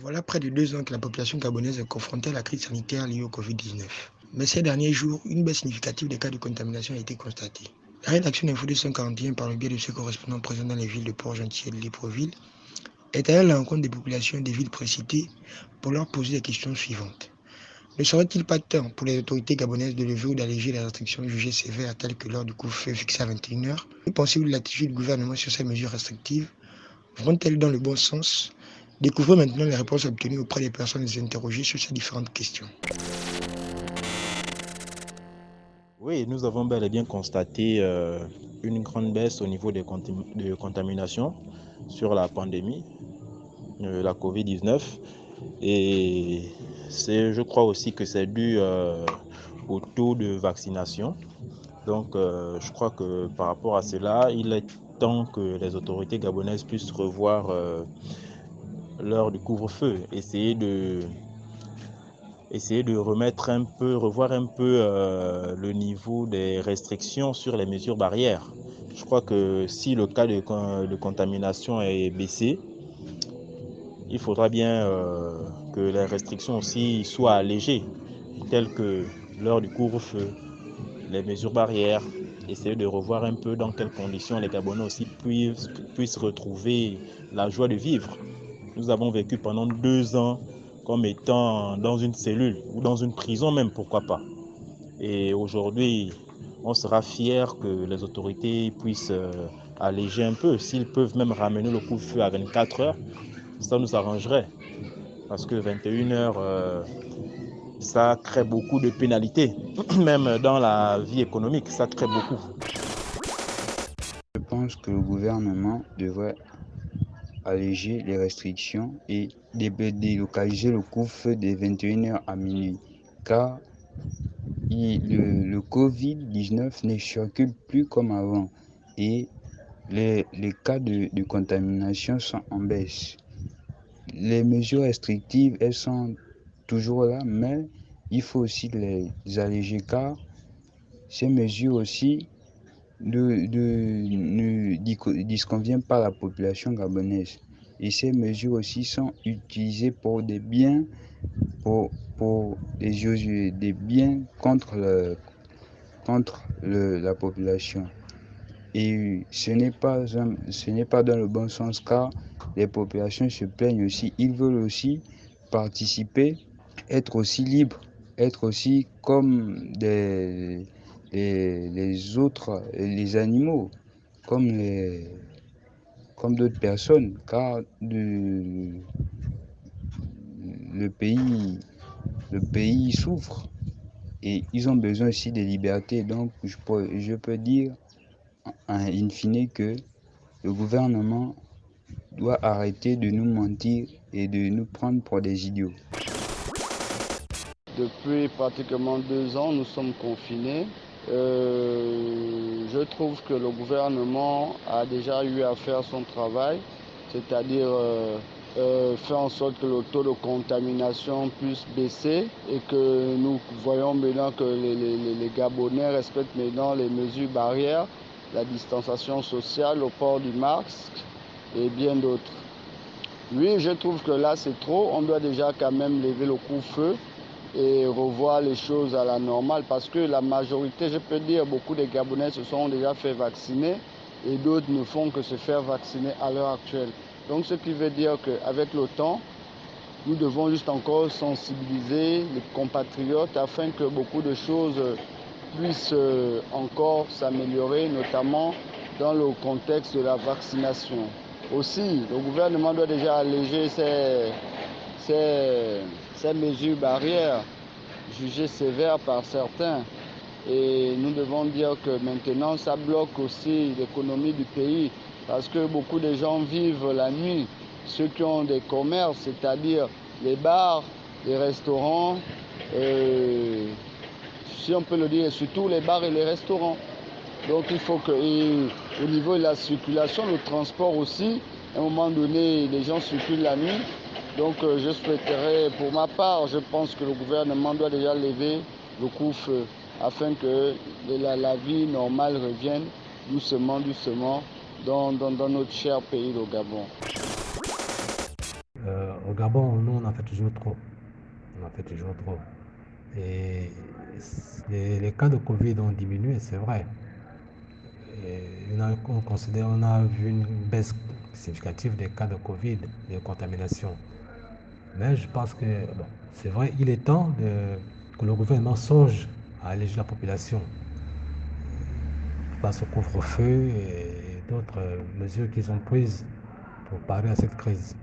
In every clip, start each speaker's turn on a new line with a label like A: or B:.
A: Voilà près de 2 ans que la population gabonaise est confrontée à la crise sanitaire liée au Covid-19. Mais ces derniers jours, une baisse significative des cas de contamination a été constatée. La rédaction d'Info 241, par le biais de ses correspondants présents dans les villes de Port-Gentil et de Libreville, est allée à la rencontre des populations des villes précitées pour leur poser les questions suivantes. Ne serait-il pas temps pour les autorités gabonaises de lever ou d'alléger les restrictions jugées sévères telles que l'heure du couvre-feu fixé à 21h? Que pensez-vous de l'attitude du gouvernement sur ces mesures restrictives? Vont-elles dans le bon sens? Découvrez maintenant les réponses obtenues auprès des personnes interrogées sur ces différentes questions.
B: Oui, nous avons bel et bien constaté une grande baisse au niveau de contamination sur la pandémie, la Covid-19. Et je crois aussi que c'est dû au taux de vaccination. Donc, je crois que par rapport à cela, il est temps que les autorités gabonaises puissent revoir l'heure du couvre-feu, essayer de revoir un peu le niveau des restrictions sur les mesures barrières. Je crois que si le cas de contamination est baissé, il faudra bien que les restrictions aussi soient allégées, telles que l'heure du couvre-feu, les mesures barrières, essayer de revoir un peu dans quelles conditions les Gabonais aussi puissent retrouver la joie de vivre. Nous avons vécu pendant 2 ans comme étant dans une cellule ou dans une prison même, pourquoi pas. Et aujourd'hui, on sera fiers que les autorités puissent alléger un peu. S'ils peuvent même ramener le couvre-feu à 24 heures, ça nous arrangerait. Parce que 21 heures, ça crée beaucoup de pénalités. Même dans la vie économique, ça crée beaucoup.
C: Je pense que le gouvernement devrait alléger les restrictions et délocaliser le couvre-feu de 21h à minuit, car le Covid-19 ne circule plus comme avant et les cas de contamination sont en baisse. Les mesures restrictives, elles sont toujours là, mais il faut aussi les alléger, car ces mesures aussi ne disconviennent pas la population gabonaise. Et ces mesures aussi sont utilisées pour des biens, pour des biens contre la population. Et ce n'est pas dans le bon sens, car les populations se plaignent aussi. Ils veulent aussi participer, être aussi libres, être aussi comme les autres, les animaux, comme d'autres personnes, car le pays souffre et ils ont besoin aussi de liberté. Donc je peux dire in fine que le gouvernement doit arrêter de nous mentir et de nous prendre pour des idiots.
D: Depuis pratiquement 2 ans, nous sommes confinés. Je trouve que le gouvernement a déjà eu à faire son travail, c'est-à-dire faire en sorte que le taux de contamination puisse baisser et que nous voyons maintenant que les Gabonais respectent maintenant les mesures barrières, la distanciation sociale, le port du masque et bien d'autres. Oui, je trouve que là c'est trop, on doit déjà quand même lever le couvre-feu et revoir les choses à la normale parce que la majorité, je peux dire, beaucoup de Gabonais se sont déjà fait vacciner et d'autres ne font que se faire vacciner à l'heure actuelle. Donc ce qui veut dire qu'avec le temps, nous devons juste encore sensibiliser les compatriotes afin que beaucoup de choses puissent encore s'améliorer, notamment dans le contexte de la vaccination. Aussi, le gouvernement doit déjà alléger ces mesures barrières jugées sévères par certains. Et nous devons dire que maintenant, ça bloque aussi l'économie du pays parce que beaucoup de gens vivent la nuit. Ceux qui ont des commerces, c'est-à-dire les bars, les restaurants, si on peut le dire, surtout les bars et les restaurants. Donc il faut que, au niveau de la circulation, le transport aussi, à un moment donné, les gens circulent la nuit. Donc je souhaiterais, pour ma part, je pense que le gouvernement doit déjà lever le couvre-feu afin que la vie normale revienne doucement dans notre cher pays, le Gabon.
E: Au Gabon, nous, on en fait toujours trop. Et les cas de Covid ont diminué, c'est vrai. Et on a vu une baisse significative des cas de Covid, de contamination. Mais je pense que, bon, c'est vrai, il est temps que le gouvernement songe à alléger la population face au couvre-feu et d'autres mesures qu'ils ont prises pour parer à cette crise.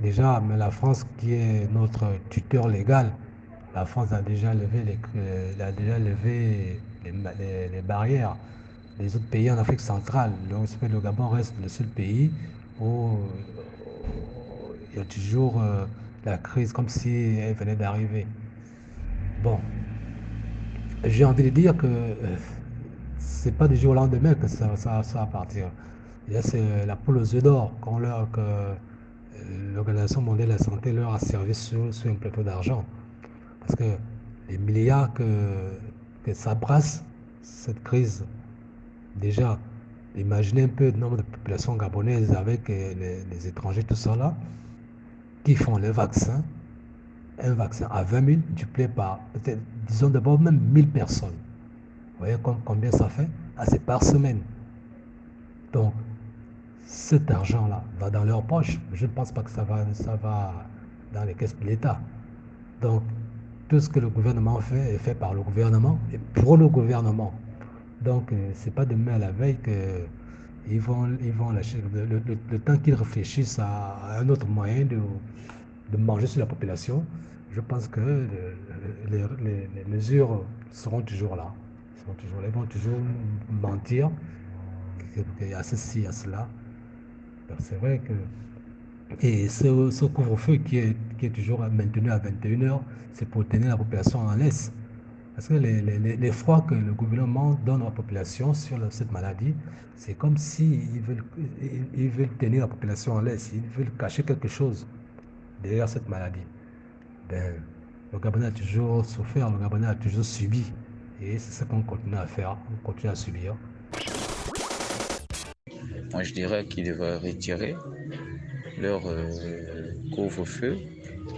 E: Déjà, mais la France, qui est notre tuteur légal, la France a déjà levé les barrières des autres pays en Afrique centrale. Le Gabon reste le seul pays où il y a toujours la crise comme si elle venait d'arriver. Bon, j'ai envie de dire que c'est pas du jour au lendemain que ça va partir. C'est la poule aux œufs d'or que l'Organisation mondiale de la santé leur a servi sur un plateau d'argent. Parce que les milliards que ça brasse, cette crise, déjà, imaginez un peu le nombre de populations gabonaises avec les étrangers, tout ça là, qui font le vaccin. Un vaccin à 20 000, multiplié par, peut-être, disons d'abord même 1000 personnes. Vous voyez combien ça fait? Ah, c'est par semaine. Donc, cet argent-là va dans leur poche. Je ne pense pas que ça va dans les caisses de l'État. Donc, tout ce que le gouvernement fait est fait par le gouvernement et pour le gouvernement. Donc, ce n'est pas demain à la veille qu'ils vont lâcher. Le temps qu'ils réfléchissent à un autre moyen de manger sur la population, je pense que les mesures seront toujours là. Ils vont toujours mentir qu'il y a ceci, il y a cela. Donc, c'est vrai que... Et ce couvre-feu qui est toujours maintenu à 21h, c'est pour tenir la population en laisse. Parce que les froids que le gouvernement donne à la population sur cette maladie, c'est comme s'ils veulent tenir la population en laisse, ils veulent cacher quelque chose derrière cette maladie. Ben, le Gabonais a toujours souffert, le Gabonais a toujours subi. Et c'est ça qu'on continue à faire, on continue à subir.
F: Moi, je dirais qu'ils devraient retirer leur couvre-feu.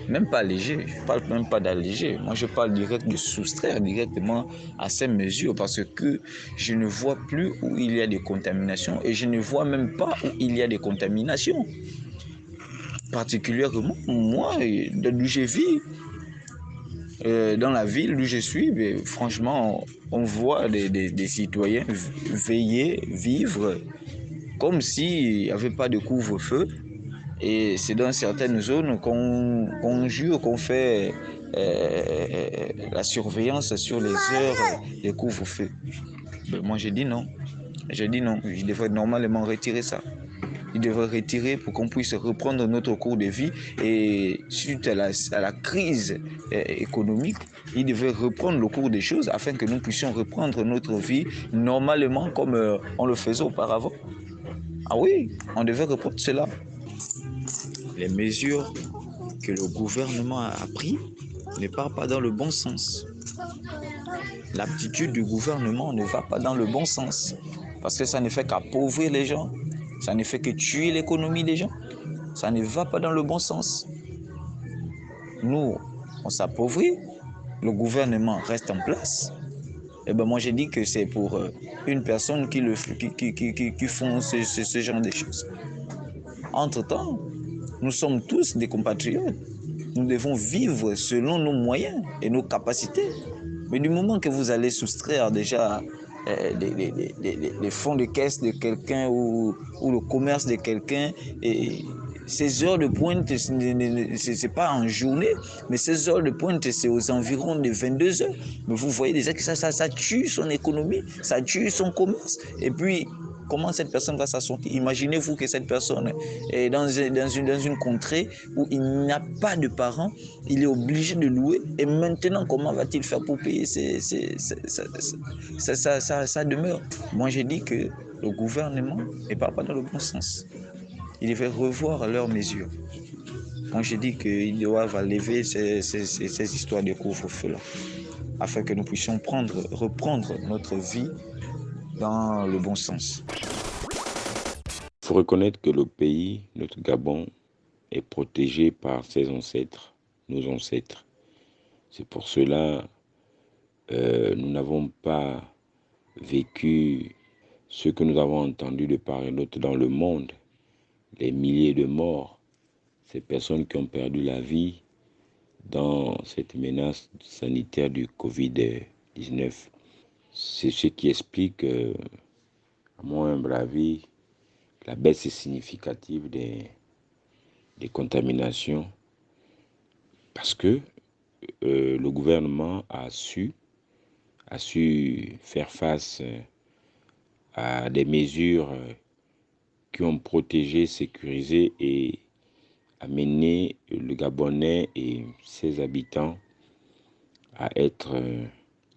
F: Même pas léger, je ne parle même pas d'alléger. Moi, je parle direct de soustraire directement à ces mesures parce que je ne vois plus où il y a des contaminations et je ne vois même pas où il y a des contaminations. Particulièrement, moi, d'où je vis, dans la ville où je suis, mais franchement, on voit des citoyens vivre comme s'il n'y avait pas de couvre-feu. Et c'est dans certaines zones qu'on jure, qu'on fait la surveillance sur les heures de couvre-feu. Ben, moi, j'ai dit non. Il devrait normalement retirer ça. Il devrait retirer pour qu'on puisse reprendre notre cours de vie. Et suite à la crise économique, il devrait reprendre le cours des choses afin que nous puissions reprendre notre vie normalement comme on le faisait auparavant. Ah oui, on devait reprendre cela. Les mesures que le gouvernement a prises ne partent pas dans le bon sens. L'aptitude du gouvernement ne va pas dans le bon sens parce que ça ne fait qu'appauvrir les gens, ça ne fait que tuer l'économie des gens, ça ne va pas dans le bon sens. Nous, on s'appauvrit, le gouvernement reste en place. Et ben moi j'ai dit que c'est pour une personne qui font ce genre de choses. Entre-temps, nous sommes tous des compatriotes. Nous devons vivre selon nos moyens et nos capacités. Mais du moment que vous allez soustraire déjà les fonds de caisse de quelqu'un ou le commerce de quelqu'un, et ces heures de pointe, c'est pas en journée, mais ces heures de pointe, c'est aux environs de 22 heures. Mais vous voyez déjà que ça tue son économie, ça tue son commerce. Et puis, comment cette personne va s'en sortir? Imaginez-vous que cette personne est dans une contrée où il n'a pas de parents, il est obligé de louer. Et maintenant, comment va-t-il faire pour payer sa demeure? Moi, j'ai dit que le gouvernement ne part pas dans le bon sens. Il devait revoir leurs mesures. Moi, j'ai dit qu'ils doivent enlever ces histoires de couvre-feu-là, afin que nous puissions reprendre notre vie dans le bon sens.
G: Il faut reconnaître que le pays, notre Gabon, est protégé par ses ancêtres, nos ancêtres. C'est pour cela nous n'avons pas vécu ce que nous avons entendu de part et d'autre dans le monde, les milliers de morts, ces personnes qui ont perdu la vie dans cette menace sanitaire du Covid-19. C'est ce qui explique, à mon humble avis, la baisse significative des contaminations, parce que le gouvernement a su faire face à des mesures qui ont protégé, sécurisé et amené le Gabonais et ses habitants à être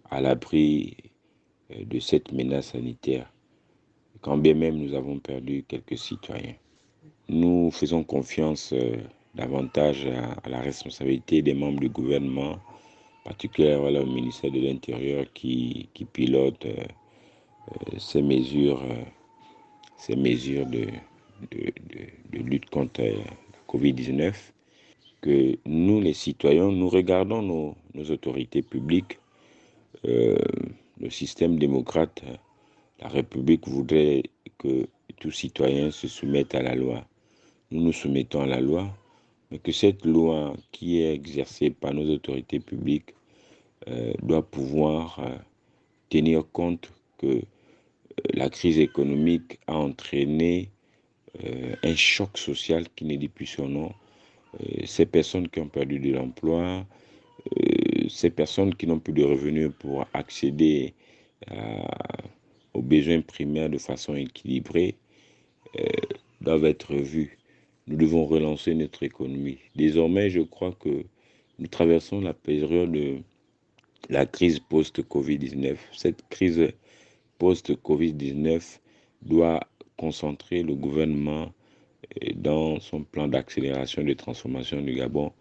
G: à l'abri de cette menace sanitaire, quand bien même nous avons perdu quelques citoyens. Nous faisons confiance davantage à la responsabilité des membres du gouvernement, particulièrement au ministère de l'Intérieur qui pilote ces mesures de lutte contre la Covid-19, que nous, les citoyens, nous regardons nos autorités publiques. Le système démocrate, la République voudrait que tout citoyen se soumette à la loi. Nous nous soumettons à la loi, mais que cette loi qui est exercée par nos autorités publiques doit pouvoir tenir compte que la crise économique a entraîné un choc social qui ne dit plus son nom. Ces personnes qui ont perdu de l'emploi, ces personnes qui n'ont plus de revenus pour accéder aux besoins primaires de façon équilibrée doivent être vues. Nous devons relancer notre économie. Désormais, je crois que nous traversons la période de la crise post-Covid-19. Cette crise post-Covid-19 doit concentrer le gouvernement dans son plan d'accélération de transformation du Gabon,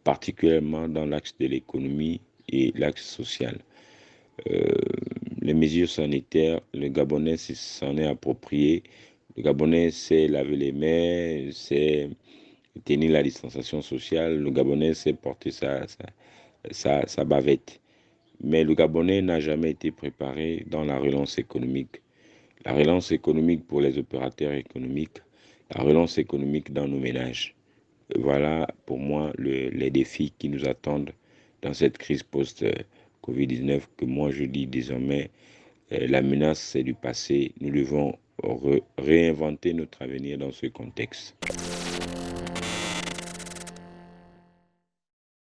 G: particulièrement dans l'axe de l'économie et l'axe social. Les mesures sanitaires, le Gabonais s'en est approprié. Le Gabonais sait laver les mains, sait tenir la distanciation sociale. Le Gabonais sait porter sa bavette. Mais le Gabonais n'a jamais été préparé dans la relance économique. La relance économique pour les opérateurs économiques, la relance économique dans nos ménages. Voilà pour moi les défis qui nous attendent dans cette crise post-Covid-19 que moi je dis désormais, la menace c'est du passé. Nous devons réinventer notre avenir dans ce contexte.